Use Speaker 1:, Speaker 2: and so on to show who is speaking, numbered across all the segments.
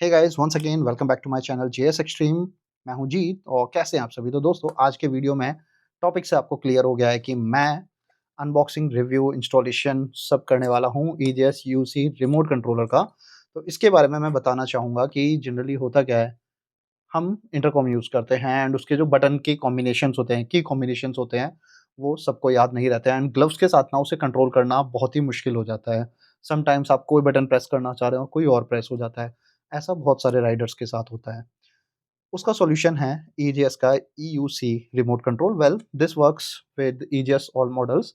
Speaker 1: Hey guys once again welcome back to my channel JS extreme. मैं हूं जीत और कैसे हैं आप सभी। तो दोस्तों आज के वीडियो में टॉपिक से आपको क्लियर हो गया है कि मैं अनबॉक्सिंग रिव्यू इंस्टॉलेशन सब करने वाला हूं ईजीएस यूसी रिमोट कंट्रोलर का। तो इसके बारे में मैं बताना चाहूँगा कि जनरली होता क्या है, हम इंटरकॉम यूज़ करते हैं एंड उसके जो बटन के कॉम्बिनेशंस होते हैं, की कॉम्बिनेशंस होते हैं, वो सबको याद नहीं रहते हैं एंड ग्लव्स के साथ ना उसे कंट्रोल करना बहुत ही मुश्किल हो जाता है। समटाइम्स आप कोई बटन प्रेस करना चाह रहे हो, कोई और प्रेस हो जाता है। ऐसा बहुत सारे राइडर्स के साथ होता है। उसका सॉल्यूशन है ईजीएस का EUC remote control. Well this works with EGS all models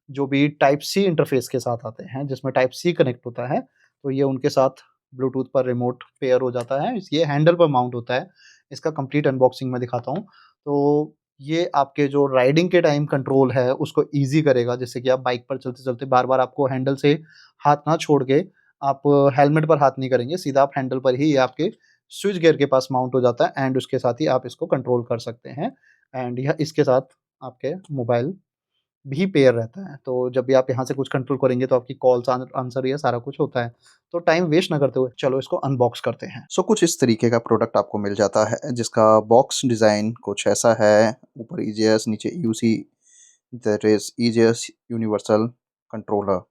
Speaker 1: जो भी टाइप सी इंटरफेस के साथ आते हैं, जिसमें टाइप सी कनेक्ट होता है, तो ये उनके साथ ब्लूटूथ पर रिमोट पेयर हो जाता है। ये हैंडल पर माउंट होता है। इसका कंप्लीट अनबॉक्सिंग मैं दिखाता हूँ। तो ये आपके जो राइडिंग के टाइम कंट्रोल है उसको ईज़ी करेगा, जैसे कि आप बाइक पर चलते-चलते बार-बार आपको हैंडल से हाथ ना छोड़ के आप हेलमेट पर हाथ नहीं करेंगे, सीधा आप हैंडल पर ही ये आपके स्विच गियर के पास माउंट हो जाता है एंड उसके साथ ही आप इसको कंट्रोल कर सकते हैं एंड यह इसके साथ आपके मोबाइल भी पेयर रहता है। तो जब भी आप यहाँ से कुछ कंट्रोल करेंगे तो आपकी कॉल्स आंसर ये सारा कुछ होता है। तो टाइम वेस्ट ना करते हुए चलो इसको अनबॉक्स करते हैं।
Speaker 2: कुछ इस तरीके का प्रोडक्ट आपको मिल जाता है जिसका बॉक्स डिज़ाइन कुछ ऐसा है। ऊपर ईजीएस, नीचे UC, that is EGS universal controller.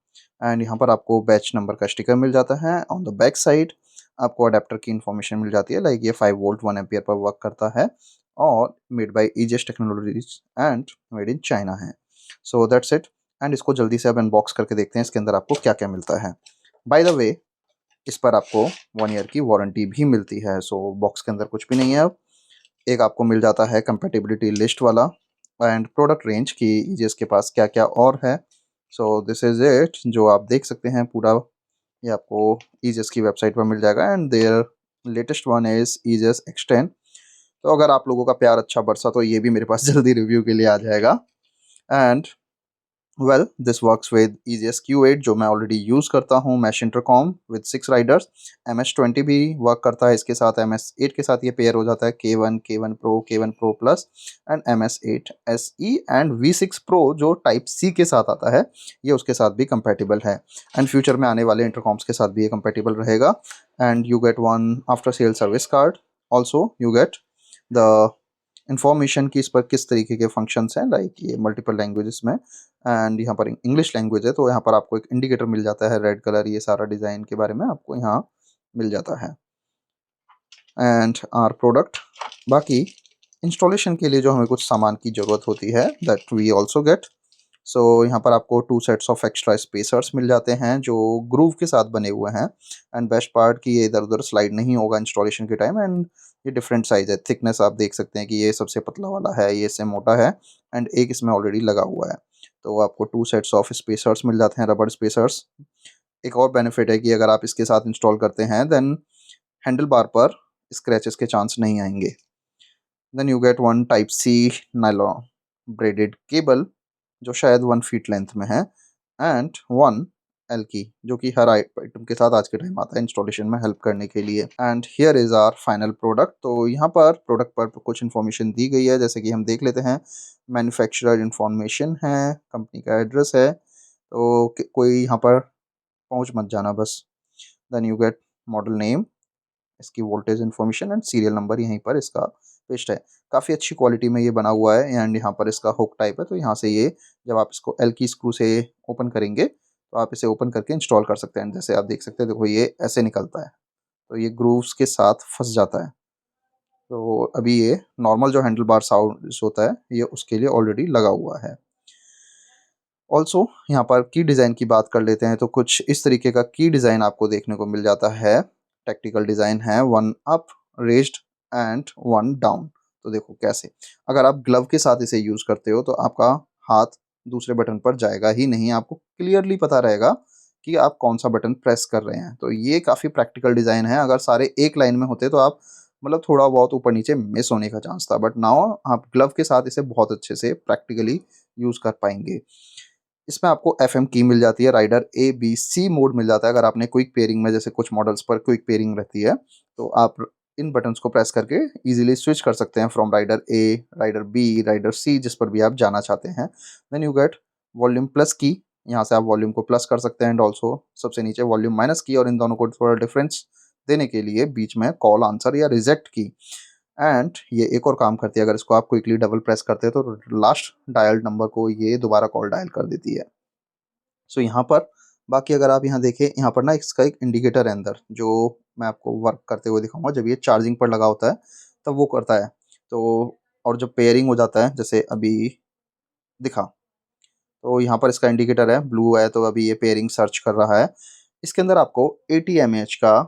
Speaker 2: And यहाँ पर आपको बैच नंबर का स्टिकर मिल जाता है। ऑन द बैक साइड आपको अडेप्टर की इन्फॉर्मेशन मिल जाती है, लाइक ये 5 वोल्ट 1 एम्पियर पर वर्क करता है और made by EGS technologies and made in China है। So that's it. एंड इसको जल्दी से अब अनबॉक्स करके देखते हैं इसके अंदर आपको क्या क्या मिलता है। बाय द वे, इस पर आपको 1 ईयर की वारंटी भी मिलती है। बॉक्स के अंदर कुछ भी नहीं है अब। एक आपको मिल जाता है कंपैटिबिलिटी लिस्ट वाला एंड प्रोडक्ट रेंज की ईजीएस के पास क्या-क्या और है। दिस इज़ इट, जो आप देख सकते हैं पूरा ये आपको ईजीएस की वेबसाइट पर मिल जाएगा and there latest one is EGS X10। तो अगर आप लोगों का प्यार अच्छा बरसा तो ये भी मेरे पास जल्दी रिव्यू के लिए आ जाएगा। And well this works with EasyS Q8 जो मैं ऑलरेडी यूज़ करता हूँ mash intercom with 6 Riders. MS20 भी वर्क करता है इसके साथ। MS8 के साथ ये पेयर हो जाता है। K1, K1 Pro, K1 Pro Plus and MS8 SE and V6 Pro जो टाइप C के साथ आता है, ये उसके साथ भी कंपैटिबल है एंड फ्यूचर में आने वाले इंटरकॉम्स के साथ भी ये कंपैटिबल रहेगा। And you get one after sale service card. Also you get the information कि इस पर किस तरीके के फंक्शंस हैं, लाइक ये मल्टीपल लैंग्वेजेस में एंड यहाँ पर इंग्लिश लैंग्वेज है, तो यहाँ पर आपको एक इंडिकेटर मिल जाता है रेड कलर। ये सारा डिज़ाइन के बारे में आपको यहाँ मिल जाता है एंड आर प्रोडक्ट। बाकी इंस्टॉलेशन के लिए जो हमें कुछ सामान की ज़रूरत होती है दैट वी ऑल्सो गेट। यहाँ पर आपको 2 सेट्स ऑफ एक्स्ट्रा स्पेसर्स मिल जाते हैं जो ग्रूव के साथ बने हुए हैं। एंड बेस्ट पार्ट कि ये इधर-उधर स्लाइड नहीं होगा इंस्टॉलेशन के टाइम एंड ये डिफरेंट साइज़ है। थिकनेस आप देख सकते हैं कि ये सबसे पतला वाला है, ये इससे मोटा है एंड एक इसमें ऑलरेडी लगा हुआ है। तो आपको 2 सेट्स ऑफ स्पेसर्स मिल जाते हैं, रबड़ स्पेसर्स। एक और बेनिफिट है कि अगर आप इसके साथ इंस्टॉल करते हैं देन हैंडल बार पर स्क्रैचेस के चांस नहीं आएँगे। Then you get one type C nylon braided cable जो शायद 1 फीट लेंथ में है एंड वन एल की जो कि हर आइटम के साथ आज के टाइम आता है इंस्टॉलेशन में हेल्प करने के लिए। And here is our final product. तो यहाँ पर प्रोडक्ट पर कुछ इन्फॉर्मेशन दी गई है, जैसे कि हम देख लेते हैं। मैन्युफैक्चरर इन्फॉर्मेशन है, कंपनी का एड्रेस है, तो कोई यहाँ पर पहुँच मत जाना बस। Then you get model name, इसकी voltage information and serial number यहीं पर इसका पेस्ट है। काफ़ी अच्छी क्वालिटी में ये बना हुआ है एंड यहाँ पर इसका हुक टाइप है, तो यहाँ से ये जब आप इसको एल की स्क्रू से ओपन करेंगे तो आप इसे ओपन करके इंस्टॉल कर सकते हैं। जैसे आप देख सकते हैं, देखो ये ऐसे निकलता है, तो ये ग्रूव्स के साथ फंस जाता है। तो अभी ये नॉर्मल जो हैंडल बार साउंड होता है ये उसके लिए ऑलरेडी लगा हुआ है। ऑल्सो यहाँ पर की डिज़ाइन की बात कर लेते हैं, तो कुछ इस तरीके का की डिज़ाइन आपको देखने को मिल जाता है। टैक्टिकल डिज़ाइन है, 1 अप रेज्ड एंड 1 डाउन। तो देखो कैसे, अगर आप ग्लव के साथ इसे यूज़ करते हो तो आपका हाथ दूसरे बटन पर जाएगा ही नहीं, आपको क्लियरली पता रहेगा कि आप कौन सा बटन प्रेस कर रहे हैं। तो ये काफ़ी प्रैक्टिकल डिज़ाइन है। अगर सारे एक लाइन में होते तो आप मतलब थोड़ा बहुत ऊपर नीचे मिस होने का चांस था, बट नाउ आप ग्लव के साथ इसे बहुत अच्छे से प्रैक्टिकली यूज़ कर पाएंगे। इसमें आपको एफएम की मिल जाती है, rider A B C mode मिल जाता है। अगर आपने क्विक पेयरिंग में, जैसे कुछ मॉडल्स पर क्विक पेयरिंग रहती है, तो आप इन बटन्स को प्रेस करके इजीली स्विच कर सकते हैं from rider A, rider B, rider C, जिस पर भी आप जाना चाहते हैं। Then you get volume plus key, यहाँ से आप वॉल्यूम को प्लस कर सकते हैं एंड ऑल्सो सबसे नीचे वॉल्यूम माइनस की, और इन दोनों को थोड़ा डिफरेंस देने के लिए बीच में कॉल आंसर या रिजेक्ट की। एंड ये एक और काम करती है, अगर इसको आप क्विकली डबल प्रेस करते हैं तो लास्ट डायल्ड नंबर को ये दोबारा कॉल डायल कर देती है। सो यहाँ पर बाकी अगर आप यहाँ देखें, यहाँ पर ना इसका एक इंडिकेटर है अंदर, जो मैं आपको वर्क करते हुए दिखाऊंगा। जब ये चार्जिंग पर लगा होता है तब वो करता है। तो और जब पेयरिंग हो जाता है, जैसे अभी दिखा, तो यहाँ पर इसका इंडिकेटर है, ब्लू है, तो अभी ये पेयरिंग सर्च कर रहा है। इसके अंदर आपको 80 mAh का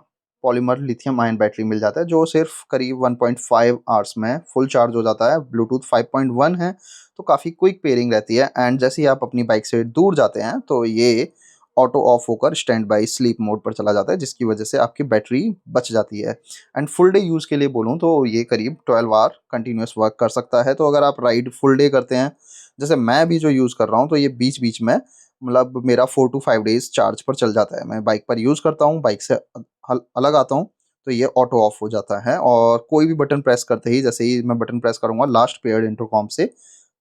Speaker 2: पॉलीमर लिथियम आयन बैटरी मिल जाता है, जो सिर्फ करीब 1.5 आवर्स में फुल चार्ज हो जाता है। ब्लूटूथ 5.1 है, तो काफ़ी क्विक पेयरिंग रहती है। एंड जैसे ही आप अपनी बाइक से दूर जाते हैं तो ये ऑटो ऑफ होकर स्टैंड बाई स्लीप मोड पर चला जाता है, जिसकी वजह से आपकी बैटरी बच जाती है। एंड फुल डे यूज़ के लिए बोलूँ तो ये करीब 12 आवर कंटिन्यूस वर्क कर सकता है। तो अगर आप राइड फुल डे करते हैं, जैसे मैं भी जो यूज़ कर रहा हूँ, तो ये बीच बीच में मतलब मेरा 4 टू 5 डेज़ चार्ज पर चल जाता है। मैं बाइक पर यूज़ करता हूँ, बाइक से अलग आता हूँ तो ये ऑटो ऑफ हो जाता है। और कोई भी बटन प्रेस करते ही, जैसे ही मैं बटन प्रेस करूँगा लास्ट पेयर्ड इंटरकॉम से,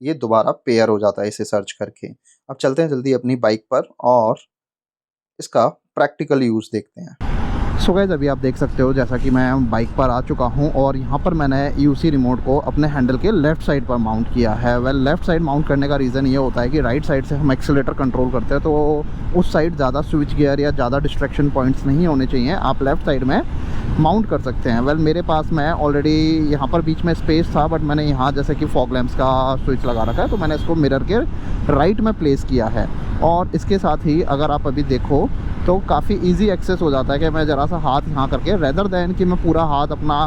Speaker 2: ये दोबारा पेयर हो जाता है इसे सर्च करके। अब चलते हैं जल्दी अपनी बाइक पर और इसका प्रैक्टिकल यूज़ देखते हैं।
Speaker 1: सो गाइस, अभी आप देख सकते हो जैसा कि मैं बाइक पर आ चुका हूं और यहां पर मैंने यूसी रिमोट को अपने हैंडल के लेफ़्ट साइड पर माउंट किया है। वेल, लेफ़्ट साइड माउंट करने का रीज़न ये होता है कि राइट साइड से हम एक्सीलेटर कंट्रोल करते हैं, तो उस साइड ज़्यादा स्विच गियर या ज़्यादा डिस्ट्रैक्शन पॉइंट्स नहीं होने चाहिए। आप लेफ़्ट साइड में माउंट कर सकते हैं। वेल, मेरे पास मैं ऑलरेडी यहाँ पर बीच में स्पेस था, बट मैंने यहाँ जैसे कि फॉग लैंप्स का स्विच लगा रखा है, तो मैंने इसको मिरर के राइट में प्लेस किया है। और इसके साथ ही अगर आप अभी देखो तो काफ़ी इजी एक्सेस हो जाता है कि मैं ज़रा सा हाथ यहाँ करके, रेदर दैन कि मैं पूरा हाथ अपना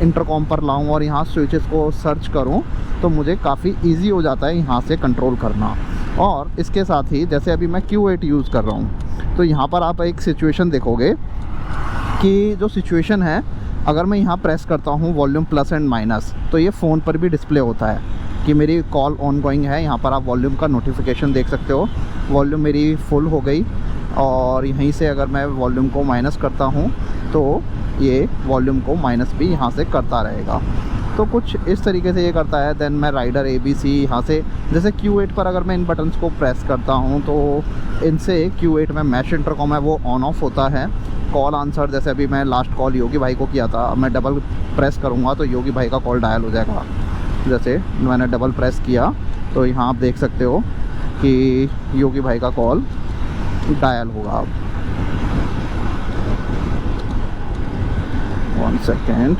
Speaker 1: इंटरकॉम पर लाऊं और यहाँ स्विचेस को सर्च करूं, तो मुझे काफ़ी इजी हो जाता है यहाँ से कंट्रोल करना। और इसके साथ ही जैसे अभी मैं Q8 यूज़ कर रहा हूँ, तो यहाँ पर आप एक सिचुएशन देखोगे कि जो सिचुएशन है, अगर मैं यहाँ प्रेस करता हूँ वॉल्यूम प्लस एंड माइनस, तो ये फ़ोन पर भी डिस्प्ले होता है कि मेरी कॉल ऑन गोइंग है। यहाँ पर आप वॉल्यूम का नोटिफिकेशन देख सकते हो, वॉल्यूम मेरी फुल हो गई। और यहीं से अगर मैं वॉल्यूम को माइनस करता हूँ तो ये वॉल्यूम को माइनस भी यहाँ से करता रहेगा। तो कुछ इस तरीके से ये करता है। देन मैं राइडर ABC यहाँ से, जैसे Q8 पर अगर मैं इन बटन्स को प्रेस करता हूँ तो इनसे Q8 में मैश इंटरकॉम है वो ऑन ऑफ होता है। कॉल आंसर, जैसे अभी मैं लास्ट कॉल योगी भाई को किया था, मैं डबल प्रेस करूँगा तो योगी भाई का कॉल डायल हो जाएगा। जैसे मैंने डबल प्रेस किया तो यहाँ आप देख सकते हो कि योगी भाई का कॉल डायल होगा। अब 1 सेकेंड,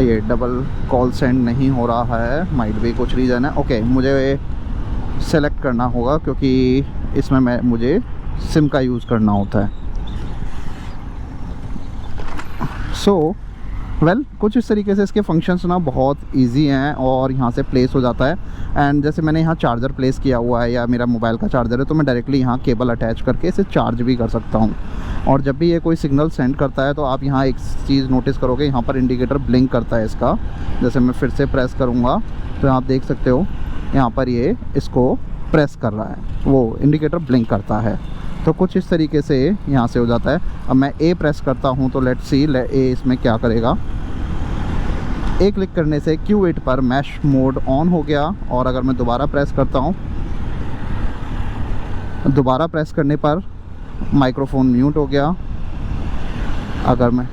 Speaker 1: ये डबल कॉल सेंड नहीं हो रहा है, माइट भी कुछ रीज़न है। ओके, मुझे सेलेक्ट करना होगा क्योंकि इसमें मुझे सिम का यूज़ करना होता है। सो वेल, कुछ इस तरीके से इसके फंक्शंस ना बहुत इजी हैं और यहाँ से प्लेस हो जाता है। एंड जैसे मैंने यहाँ चार्जर प्लेस किया हुआ है या मेरा मोबाइल का चार्जर है, तो मैं डायरेक्टली यहाँ केबल अटैच करके इसे चार्ज भी कर सकता हूँ। और जब भी ये कोई सिग्नल सेंड करता है तो आप यहाँ एक चीज़ नोटिस करोगे, यहाँ पर इंडिकेटर ब्लिंक करता है इसका। जैसे मैं फिर से प्रेस करूँगा तो आप देख सकते हो यहाँ पर ये इसको प्रेस कर रहा है, वो इंडिकेटर ब्लिंक करता है। तो कुछ इस तरीके से यहाँ से हो जाता है। अब मैं A प्रेस करता हूँ तो लेट्स सी A इसमें क्या करेगा। A क्लिक करने से Q8 पर मैश मोड ऑन हो गया। और अगर मैं दोबारा प्रेस करता हूँ, दोबारा प्रेस करने पर माइक्रोफोन म्यूट हो गया। अगर मैं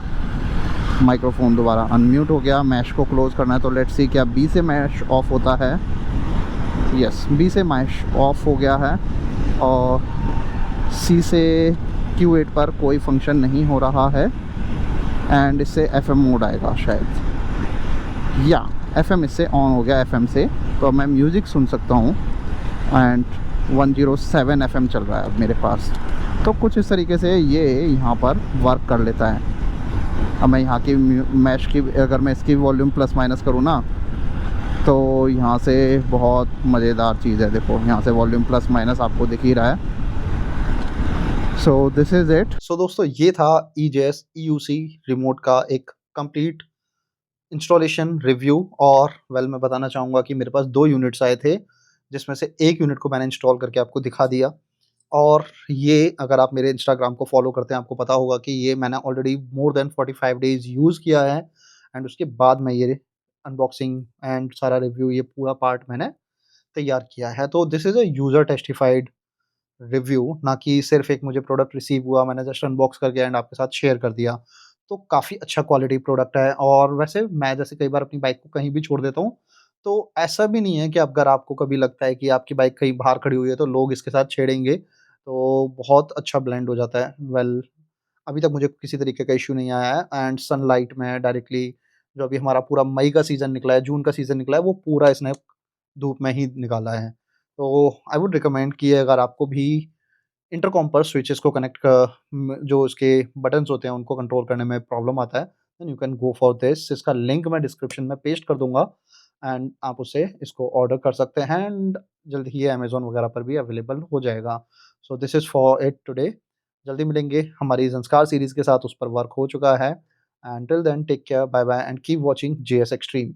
Speaker 1: माइक्रोफोन दोबारा अनम्यूट हो गया। मैश को क्लोज़ करना है तो लेट्स सी क्या B से मैश ऑफ होता है। यस, B से मैश ऑफ हो गया है। और C से Q8 पर कोई फंक्शन नहीं हो रहा है। एंड इससे FM मोड आएगा शायद, या FM इससे ऑन हो गया FM से, तो मैं म्यूज़िक सुन सकता हूँ। एंड 107 FM चल रहा है अब मेरे पास। तो कुछ इस तरीके से ये यहाँ पर वर्क कर लेता है। अब मैं यहाँ की मैश की, अगर मैं इसकी वॉल्यूम प्लस माइनस करूँ ना, तो यहाँ से बहुत मज़ेदार चीज़ है। देखो यहाँ से वॉल्यूम प्लस माइनस आपको दिख ही रहा है। So this is it. So दोस्तों, ये था EJS EUC रिमोट का एक कंप्लीट इंस्टॉलेशन रिव्यू। और वेल, मैं बताना चाहूँगा कि मेरे पास 2 यूनिट्स आए थे, जिसमें से एक यूनिट को मैंने इंस्टॉल करके आपको दिखा दिया। और ये अगर आप मेरे इंस्टाग्राम को फॉलो करते हैं, आपको पता होगा कि ये मैंने already more than 45 days use किया है। एंड उसके बाद मैं ये अनबॉक्सिंग एंड सारा रिव्यू, ये पूरा पार्ट मैंने तैयार किया है। तो this is a user testified review, ना कि सिर्फ़ एक मुझे प्रोडक्ट रिसीव हुआ, मैंने जस्ट अनबॉक्स करके एंड आपके साथ शेयर कर दिया। तो काफ़ी अच्छा क्वालिटी प्रोडक्ट है और वैसे मैं जैसे कई बार अपनी बाइक को कहीं भी छोड़ देता हूँ, तो ऐसा भी नहीं है कि अगर आपको कभी लगता है कि आपकी बाइक कहीं बाहर खड़ी हुई है, तो लोग इसके साथ छेड़ेंगे, तो बहुत अच्छा ब्लेंड हो जाता है। अभी तक मुझे किसी तरीके का इश्यू नहीं आया है एंड सनलाइट में डायरेक्टली जो अभी हमारा पूरा मई का सीज़न निकला है, जून का सीज़न निकला है, वो पूरा इसने धूप में ही निकाला है। तो आई वुड रिकमेंड कि अगर आपको भी इंटरकॉम पर स्विचेस को कनेक्ट जो इसके बटन्स होते हैं उनको कंट्रोल करने में प्रॉब्लम आता है, then you can go for this. इसका लिंक मैं डिस्क्रिप्शन में पेस्ट कर दूँगा एंड आप उससे इसको ऑर्डर कर सकते हैं एंड जल्द ही ये अमेज़न वगैरह पर भी अवेलेबल हो जाएगा। सो this is for it today. जल्दी मिलेंगे, हमारी ज़ंस्कार सीरीज़ के साथ उस पर वर्क हो चुका है and till then take care, bye bye and keep watching JS extreme.